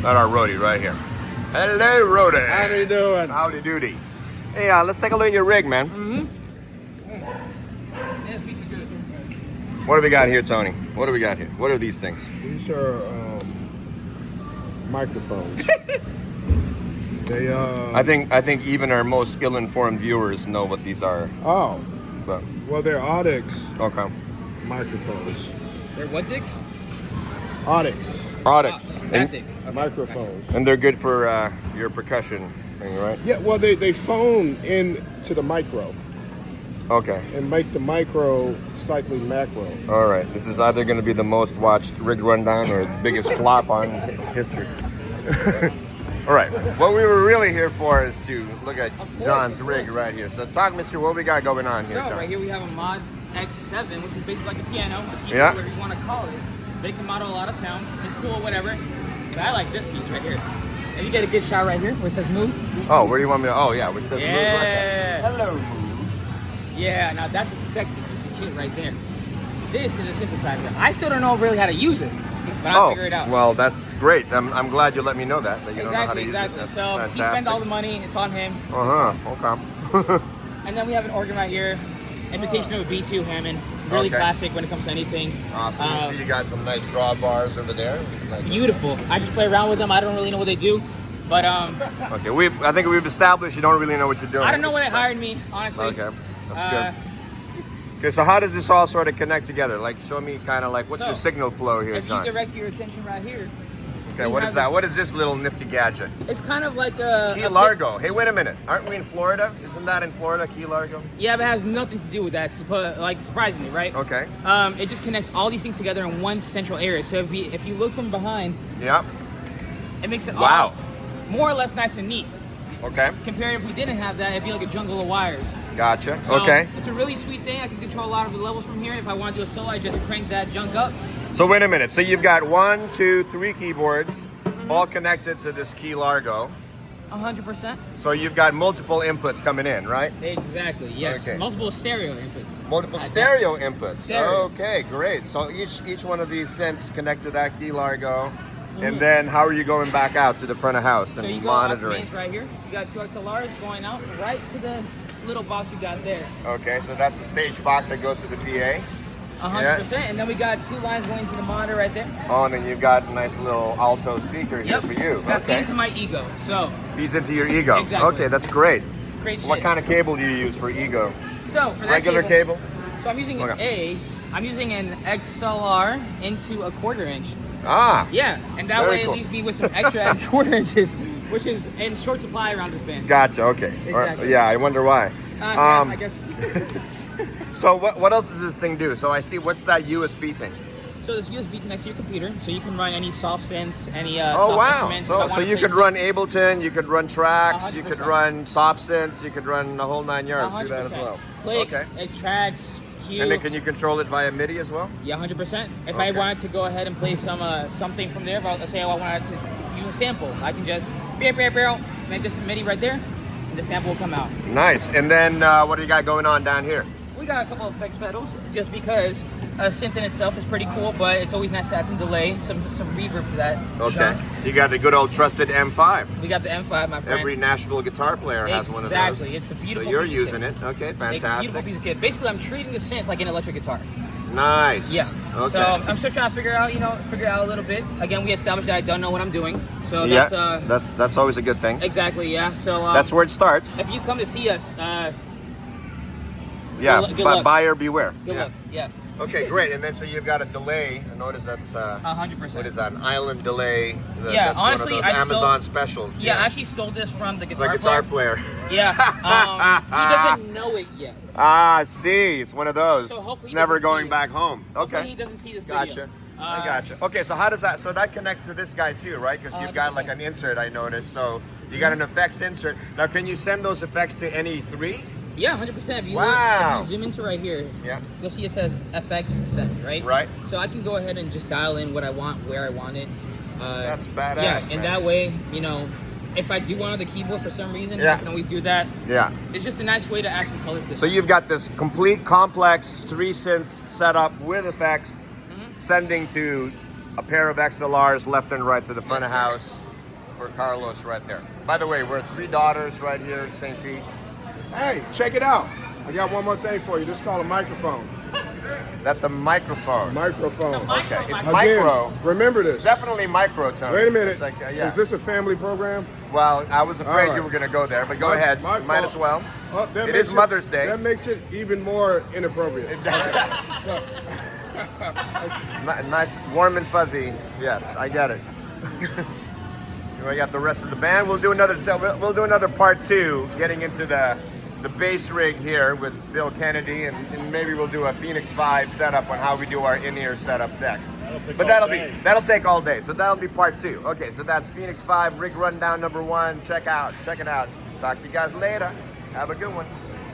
Not our roadie right here. Hello, roadie. How you doing? Howdy doody. Hey, let's take a look at your rig, man. Yeah, these are good. What do we got here, Tony? What do we got here? What are these things? These are microphones. They I think even our most ill-informed viewers know what these are. Oh, So, well, they're Audix okay. microphones. They're what dicks? Audix Products. That dick. Okay. microphones. And they're good for your percussion thing, right? Yeah, well, they phone in to the micro Okay. and make the micro cycling macro. All right. This is either going to be the most watched rig rundown or the biggest flop on history. All right. What we were really here for is to look at John's rig right here. So talk, Mr. What we got going on here, So John? right here we have a Mod X7, which is basically like a piano, a keyboard, Yeah. whatever you want to call it. They can model a lot of sounds. It's cool, whatever. But I like this piece right here. And you get a good shot right here where it says move. Oh, where do you want me to? Oh, yeah. Which says move right there. Yeah. Hello, move. Yeah, now that's a sexy piece of kit right there. This is a synthesizer. I still don't know really how to use it, but I'll figure it out. Well, that's great. I'm glad you let me know that you don't know how to use Exactly. it. So he spent all the money. It's on him. Okay. And then we have an organ right here. Imitation of a B2 Hammond. Really Okay. classic when it comes to anything. Awesome. I see you got some nice drawbars over there. Nice. Beautiful. I just play around with them. I don't really know what they do, but Okay. I think we've established you don't really know what you're doing. I don't know why they hired me, honestly. Okay. That's good. Okay, so how does this all sort of connect together? Like, show me kind of like what's So, the signal flow here, If you John? direct your attention right here, Okay, we what have is that? this- What is this little nifty gadget? it's kind of like a Key a Largo. Hey, wait a minute. Aren't we in Florida? Isn't that in Florida, Key Largo? Yeah, but it has nothing to do with that. Like surprisingly, right? Okay. It just connects all these things together in one central area. So if you look from behind, Yep. it makes it Wow. all more or less nice and neat. Okay. Compared if we didn't have that, it'd be like a jungle of wires. Gotcha. So Okay. It's a really sweet thing. I can control a lot of the levels from here. If I want to do a solo, I just crank that junk up. So wait a minute. So you've got 1, 2, 3 keyboards, all connected to this Key Largo. 100%. So you've got multiple inputs coming in, right? Exactly. Yes. Okay. Multiple stereo inputs. Multiple Like stereo inputs. Stereo. Okay, great. So each one of these synths connect to that Key Largo. And then how are you going back out to the front of house So and you go out the monitoring? mains right here. You got 2 XLRs going out right to the little box we got there. Okay, so that's the stage box that goes to the PA. 100%. And then we got 2 lines going to the monitor right there. Oh, and then you've got a nice little alto speaker here for you. That Okay. feeds into my ego. So Feeds into your ego. Exactly. Okay, that's great. great shit. What kind of cable do you use for ego? So for that Regular cable? So I'm using Okay. I'm using an XLR into a 1/4 inch. Ah, Yeah, and that Very way cool. it leaves me with some extra 1/4 inches, which is in short supply around this band. gotcha. Okay. Exactly. Yeah, I wonder why. Yeah, I guess. So what else does this thing do? So I see, what's that USB thing? So this USB connects to your computer, so you can run any soft synths, any Oh soft wow! instruments. If I So wanna you play could run Ableton, you could run tracks, you could 100%. run soft synths, you could run the whole 9 yards. Do that as 100%. well. Click, Okay. tracks, cue. And then can you control it via MIDI as well? Yeah, 100%. If Okay. I wanted to go ahead and play something from there, let's say I wanted to use a sample, I can just make this MIDI right there, and the sample will come out. Nice. And then what do you got going on down here? We got a couple of effects pedals, just because a synth in itself is pretty cool, but it's always nice to add some delay, some reverb to that. Okay. junk. You got the good old trusted M5. We got the M5, my friend. Every national guitar player has one of those. Exactly. It's a beautiful So you're piece of using kit. it. Okay, It's a beautiful fantastic. piece of kit. Basically, I'm treating the synth like an electric guitar. Nice. Yeah. Okay. So I'm still trying to figure out a little bit. Again, we established that I don't know what I'm doing. So yeah, that's that's always a good thing. exactly, yeah. So That's where it starts. if you come to see us, Yeah, good luck. buyer beware. good yeah. luck. Yeah. Okay, great. And then so you've got a delay. I notice that's 100%. what is that? An island delay. Yeah, That's honestly, one of those I stole- Amazon specials. Yeah, I actually stole this from the the guitar, guitar player. player. Yeah. He doesn't know it yet. Ah, see, it's one of those. So hopefully It's he never doesn't see going it. back home. Hopefully he Okay, doesn't see this gotcha. video. I gotcha. Okay, so how does that? So that connects to this guy too, right? Because you've got like 100%. an insert. I noticed. So you got an effects insert. Now, can you send those effects to any three? Yeah, 100%. If you Wow. look, if you zoom into right here, Yeah. you'll see it says FX send, right? Right. So I can go ahead and just dial in what I want, where I want it. That's badass. Yeah, and man. that way, if I do want the keyboard for some reason, Yeah. I can always do that. Yeah. It's just a nice way to add some color to this. So you've got this complete complex 3-synth setup with effects, Mm-hmm. sending to a pair of XLRs left and right to the front Yes, of sir. house. for Carlos right there. By the way, we're 3 daughters right here in St. Pete. Hey, check it out. I got one more thing for you. This is called a microphone. That's a microphone. Microphone. Okay, it's Again, micro. remember this. It's definitely micro, Tony. Wait a minute. It's like, yeah. Is this a family program? Well, I was afraid All right. you were going to go there, but go My- ahead. my Might fault. as well. Well, that It makes is Mother's Day. That makes it even more inappropriate. Nice, warm and fuzzy. Yes, I get it. We got the rest of the band. We'll do another part 2, getting into the bass rig here with Bill Kennedy, and maybe we'll do a Phoenix 5 setup on how we do our in-ear setup next. But that'll take all day. So that'll be part 2. Okay, so that's Phoenix 5 rig rundown number 1. Check it out. Talk to you guys later. Have a good one.